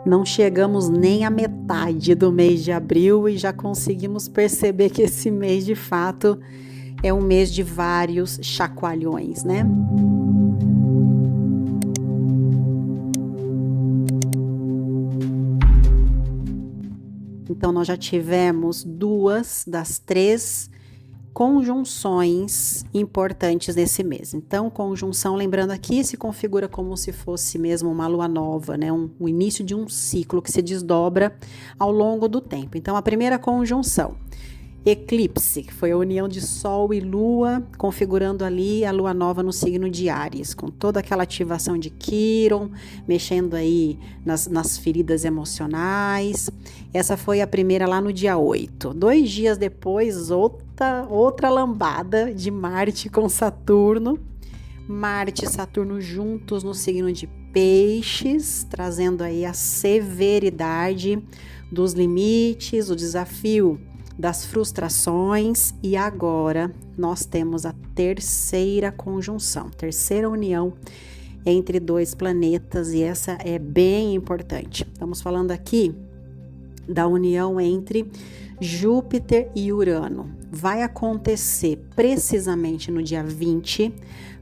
Não chegamos nem à metade do mês de abril e já conseguimos perceber que esse mês, de fato, é um mês de vários chacoalhões, né? Então, nós já tivemos 2 das 3 conjunções importantes nesse mês. Então, conjunção, lembrando aqui, se configura como se fosse mesmo uma lua nova, né? O início de um ciclo que se desdobra ao longo do tempo. Então, a primeira conjunção, eclipse, que foi a união de Sol e Lua, configurando ali a Lua nova no signo de Áries, com toda aquela ativação de Quiron, mexendo aí nas feridas emocionais. Essa foi a primeira lá no dia 8. 2 dias depois, outra lambada de Marte com Saturno. Marte e Saturno juntos no signo de Peixes, trazendo aí a severidade dos limites, o desafio das frustrações. E agora nós temos a terceira conjunção, terceira união entre 2 planetas, e essa é bem importante. Estamos falando aqui da união entre Júpiter e Urano. Vai acontecer precisamente no dia 20,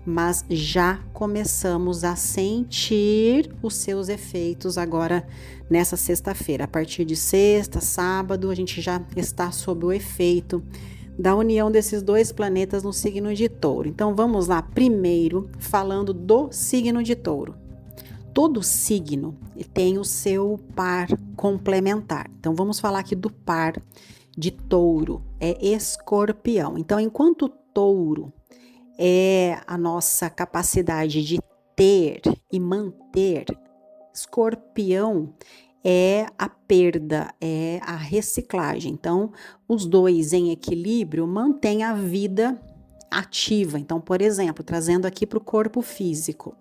mas já começamos a sentir os seus efeitos agora nessa sexta-feira. A partir de sexta, sábado, a gente já está sob o efeito da união desses 2 planetas no signo de Touro. Então vamos lá, primeiro falando do signo de Touro. Todo signo tem o seu par complementar. Então vamos falar aqui do par de Touro, é Escorpião. Então, enquanto Touro é a nossa capacidade de ter e manter, Escorpião é a perda, é a reciclagem. Então, os 2 em equilíbrio mantêm a vida ativa. Então, por exemplo, trazendo aqui para o corpo físico,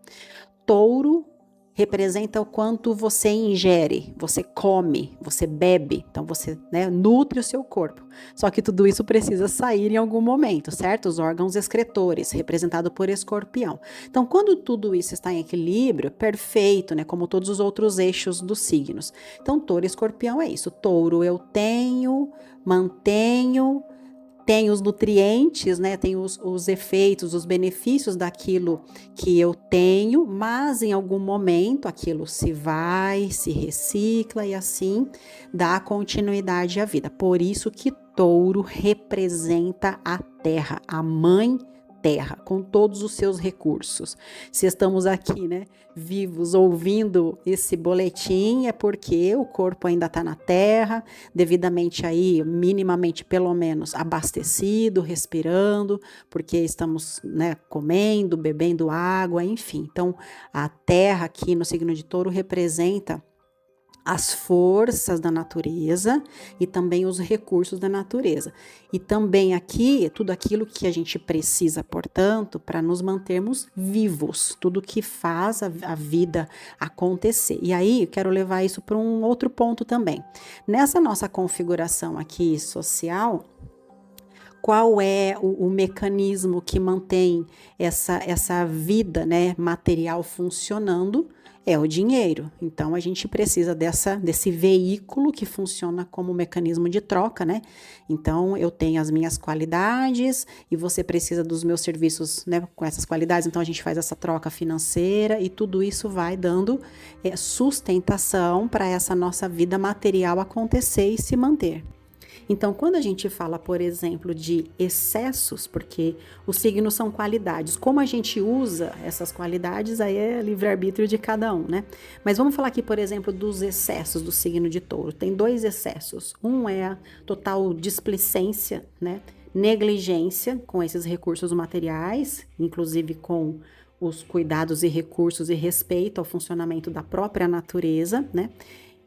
Touro representa o quanto você ingere, você come, você bebe, então você, né, nutre o seu corpo. Só que tudo isso precisa sair em algum momento, certo? Os órgãos excretores, representado por Escorpião. Então, quando tudo isso está em equilíbrio, perfeito, né? Como todos os outros eixos dos signos. Então, Touro e Escorpião é isso. Touro, eu tenho, mantenho, tem os nutrientes, né? Tem os efeitos, os benefícios daquilo que eu tenho, mas em algum momento aquilo se vai, se recicla e assim dá continuidade à vida. Por isso que Touro representa a Terra, a mãe Terra, com todos os seus recursos. Se estamos aqui, né, vivos, ouvindo esse boletim, é porque o corpo ainda está na Terra, devidamente aí, minimamente, pelo menos, abastecido, respirando, porque estamos, né, comendo, bebendo água, enfim. Então, a Terra aqui no signo de Touro representa as forças da natureza e também os recursos da natureza. E também aqui, tudo aquilo que a gente precisa, portanto, para nos mantermos vivos, tudo que faz a vida acontecer. E aí, eu quero levar isso para um outro ponto também. Nessa nossa configuração aqui social, qual é o mecanismo que mantém essa vida, né, material funcionando? É o dinheiro. Então, a gente precisa desse veículo que funciona como mecanismo de troca, né? Então, eu tenho as minhas qualidades e você precisa dos meus serviços, né, com essas qualidades. Então, a gente faz essa troca financeira e tudo isso vai dando sustentação para essa nossa vida material acontecer e se manter. Então, quando a gente fala, por exemplo, de excessos, porque os signos são qualidades, como a gente usa essas qualidades, aí é livre-arbítrio de cada um, né? Mas vamos falar aqui, por exemplo, dos excessos do signo de Touro. Tem 2 excessos. Um é a total displicência, né? Negligência com esses recursos materiais, inclusive com os cuidados e recursos e respeito ao funcionamento da própria natureza, né?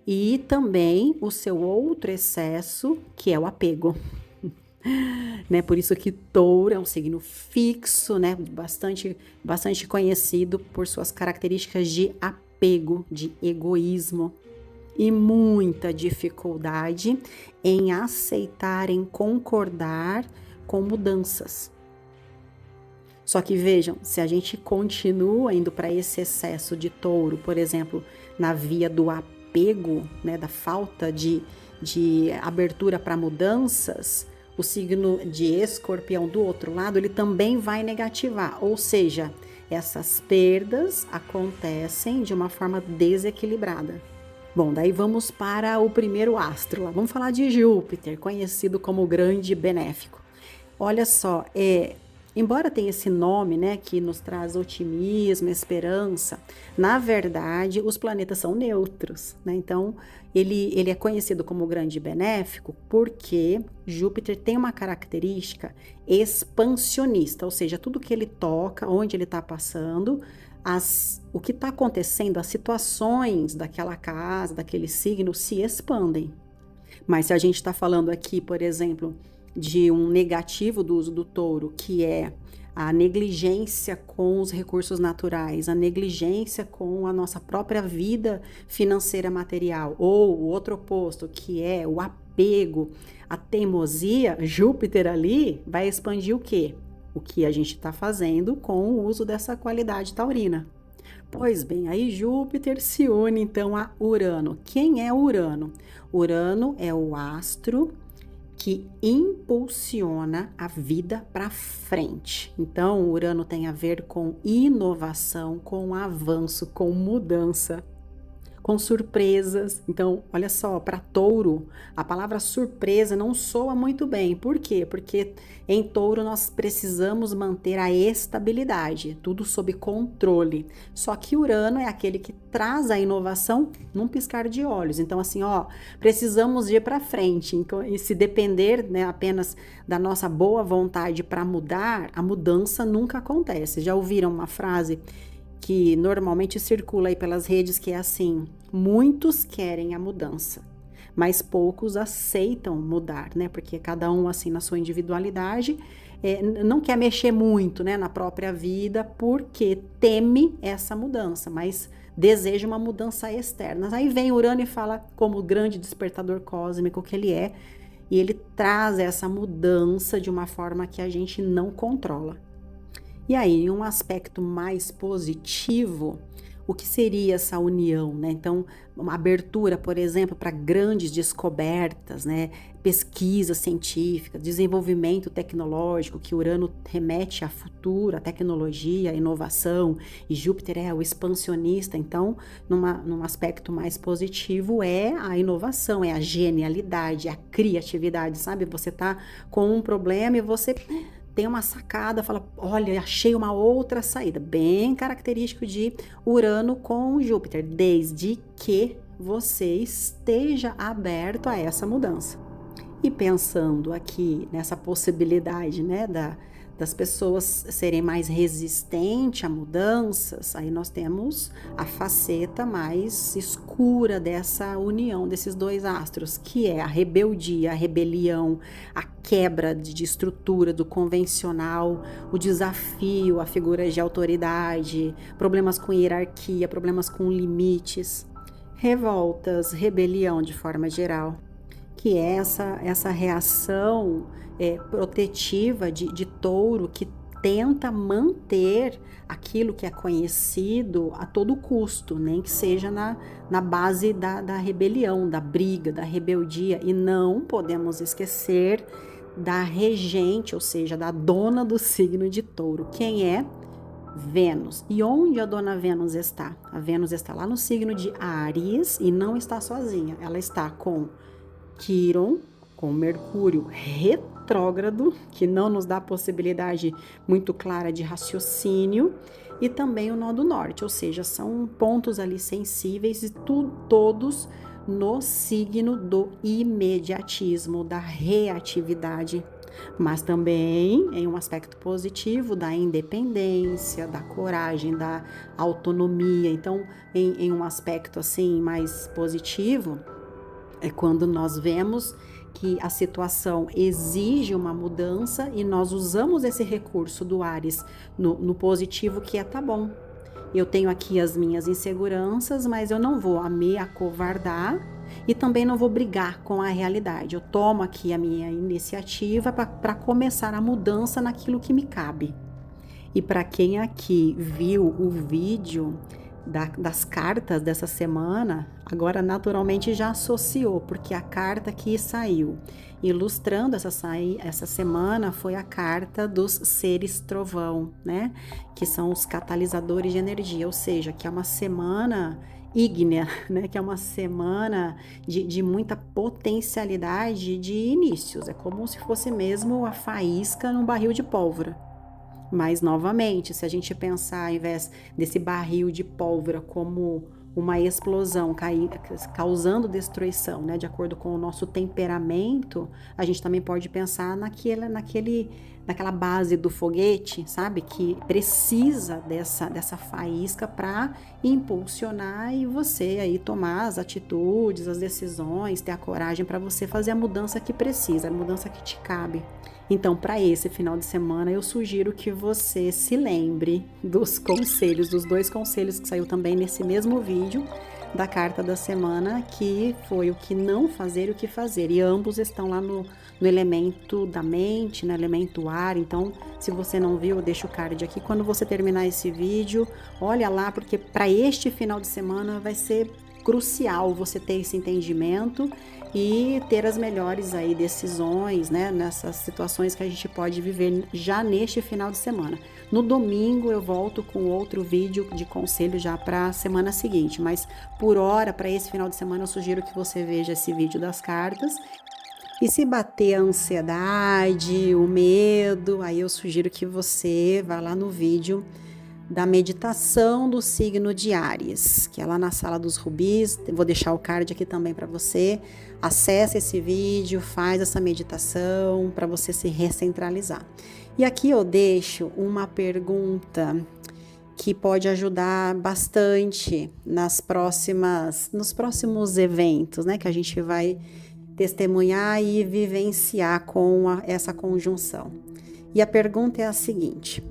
E também o seu outro excesso, que é o apego. Né? Por isso que Touro é um signo fixo, né? Bastante conhecido por suas características de apego, de egoísmo e muita dificuldade em aceitar, em concordar com mudanças. Só que vejam, se a gente continua indo para esse excesso de Touro, por exemplo, na via do apego, apego, né, da falta de abertura para mudanças, o signo de Escorpião do outro lado, ele também vai negativar, ou seja, essas perdas acontecem de uma forma desequilibrada. Bom, daí vamos para o primeiro astro lá. Vamos falar de Júpiter, conhecido como o grande benéfico. Olha só, embora tenha esse nome, né, que nos traz otimismo, esperança, na verdade, os planetas são neutros, né? Então, ele é conhecido como grande benéfico porque Júpiter tem uma característica expansionista, ou seja, tudo que ele toca, onde ele está passando, o que está acontecendo, as situações daquela casa, daquele signo se expandem. Mas se a gente está falando aqui, por exemplo, de um negativo do uso do touro, que é a negligência com os recursos naturais, a negligência com a nossa própria vida financeira material, ou o outro oposto, que é o apego, a teimosia, Júpiter ali vai expandir o quê? O que a gente está fazendo com o uso dessa qualidade taurina. Pois bem, aí Júpiter se une então a Urano. Quem é Urano? Urano é o astro que impulsiona a vida para frente. Então, Urano tem a ver com inovação, com avanço, com mudança, com surpresas. Então, olha só, para Touro, a palavra surpresa não soa muito bem. Por quê? Porque em Touro nós precisamos manter a estabilidade, tudo sob controle. Só que Urano é aquele que traz a inovação num piscar de olhos. Então, assim, ó, precisamos ir para frente. Então, e se depender, né, apenas da nossa boa vontade para mudar, a mudança nunca acontece. Já ouviram uma frase que normalmente circula aí pelas redes, que é assim: muitos querem a mudança, mas poucos aceitam mudar, né? Porque cada um, assim, na sua individualidade, não quer mexer muito, né, na própria vida, porque teme essa mudança, mas deseja uma mudança externa. Aí vem Urano e fala, como grande despertador cósmico que ele é, e ele traz essa mudança de uma forma que a gente não controla. E aí, em um aspecto mais positivo, o que seria essa união, né? Então, uma abertura, por exemplo, para grandes descobertas, né? Pesquisa científica, desenvolvimento tecnológico, que Urano remete a futuro, a tecnologia, a inovação, e Júpiter é o expansionista. Então, num aspecto mais positivo, é a inovação, é a genialidade, é a criatividade, sabe? Você tá com um problema e você tem uma sacada, fala, olha, achei uma outra saída, bem característico de Urano com Júpiter, desde que você esteja aberto a essa mudança. E pensando aqui nessa possibilidade, né, das pessoas serem mais resistentes a mudanças, aí nós temos a faceta mais escura dessa união desses dois astros, que é a rebeldia, a rebelião, a quebra de estrutura do convencional, o desafio a figuras de autoridade, problemas com hierarquia, problemas com limites, revoltas, rebelião de forma geral, que é essa reação protetiva de Touro, que tenta manter aquilo que é conhecido a todo custo, nem que seja na base da rebelião, da briga, da rebeldia. E não podemos esquecer da regente, ou seja, da dona do signo de Touro. Quem é? Vênus. E onde a dona Vênus está? A Vênus está lá no signo de Áries e não está sozinha. Ela está com Quirón, com Mercúrio retrógrado, que não nos dá possibilidade muito clara de raciocínio, e também o nó do norte, ou seja, são pontos ali sensíveis e todos no signo do imediatismo, da reatividade, mas também em um aspecto positivo da independência, da coragem, da autonomia. Então, em um aspecto assim mais positivo, é quando nós vemos que a situação exige uma mudança e nós usamos esse recurso do Áries no positivo, que é, tá bom, eu tenho aqui as minhas inseguranças, mas eu não vou me acovardar e também não vou brigar com a realidade. Eu tomo aqui a minha iniciativa para começar a mudança naquilo que me cabe. E para quem aqui viu o vídeo das cartas dessa semana, agora naturalmente já associou, porque a carta que saiu ilustrando essa semana foi a carta dos seres trovão, né? Que são os catalisadores de energia, ou seja, que é uma semana ígnea, né? Que é uma semana de muita potencialidade de inícios. É como se fosse mesmo a faísca num barril de pólvora. Mas, novamente, se a gente pensar, ao invés desse barril de pólvora como uma explosão causando destruição, né, de acordo com o nosso temperamento, a gente também pode pensar naquela base do foguete, sabe, que precisa dessa faísca para impulsionar e você aí tomar as atitudes, as decisões, ter a coragem para você fazer a mudança que precisa, a mudança que te cabe. Então, para esse final de semana, eu sugiro que você se lembre dos conselhos, dos 2 conselhos que saiu também nesse mesmo vídeo da carta da semana, que foi o que não fazer e o que fazer. E ambos estão lá no elemento da mente, no elemento ar. Então, se você não viu, eu deixo o card aqui. Quando você terminar esse vídeo, olha lá, porque para este final de semana vai ser crucial você ter esse entendimento e ter as melhores aí decisões, né, nessas situações que a gente pode viver já neste final de semana. No domingo eu volto com outro vídeo de conselho já para a semana seguinte, mas por hora, para esse final de semana, eu sugiro que você veja esse vídeo das cartas. E se bater a ansiedade, o medo, aí eu sugiro que você vá lá no vídeo da meditação do signo de Áries, que é lá na Sala dos Rubis. Vou deixar o card aqui também para você. Acesse esse vídeo, faz essa meditação para você se recentralizar. E aqui eu deixo uma pergunta que pode ajudar bastante nos próximos eventos, né, que a gente vai testemunhar e vivenciar com essa conjunção. E a pergunta é a seguinte: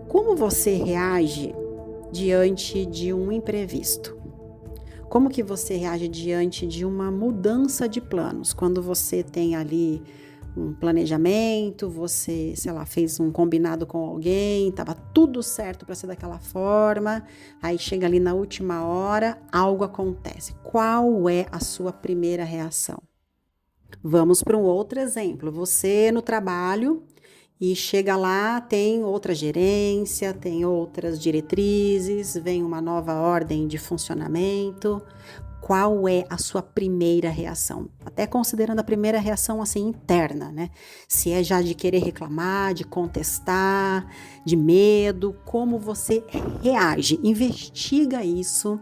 como você reage diante de um imprevisto? Como que você reage diante de uma mudança de planos? Quando você tem ali um planejamento, você, sei lá, fez um combinado com alguém, estava tudo certo para ser daquela forma, aí chega ali na última hora, algo acontece. Qual é a sua primeira reação? Vamos para um outro exemplo. Você no trabalho e chega lá, tem outra gerência, tem outras diretrizes, vem uma nova ordem de funcionamento. Qual é a sua primeira reação? Até considerando a primeira reação assim interna, né? Se é já de querer reclamar, de contestar, de medo, como você reage? Investiga isso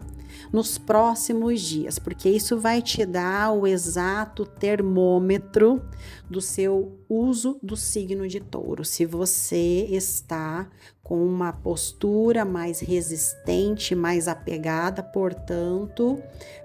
nos próximos dias, porque isso vai te dar o exato termômetro do seu uso do signo de Touro. Se você está com uma postura mais resistente, mais apegada, portanto,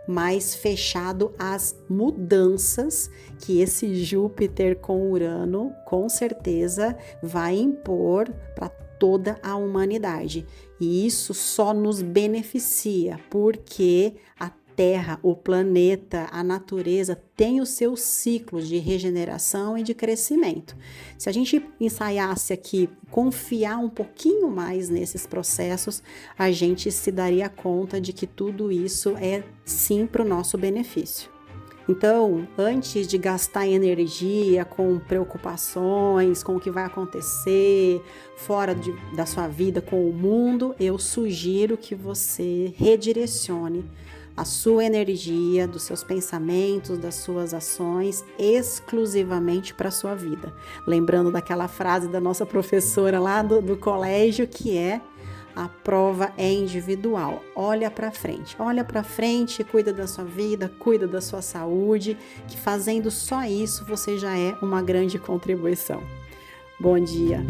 mais fechado às mudanças que esse Júpiter com Urano, com certeza, vai impor para toda a humanidade. E isso só nos beneficia, porque a Terra, o planeta, a natureza tem os seus ciclos de regeneração e de crescimento. Se a gente ensaiasse aqui, confiar um pouquinho mais nesses processos, a gente se daria conta de que tudo isso é sim para o nosso benefício. Então, antes de gastar energia com preocupações, com o que vai acontecer fora da sua vida, com o mundo, eu sugiro que você redirecione a sua energia, dos seus pensamentos, das suas ações, exclusivamente para a sua vida. Lembrando daquela frase da nossa professora lá do colégio, que é: a prova é individual. Olha para frente, cuida da sua vida, cuida da sua saúde, que fazendo só isso você já é uma grande contribuição. Bom dia!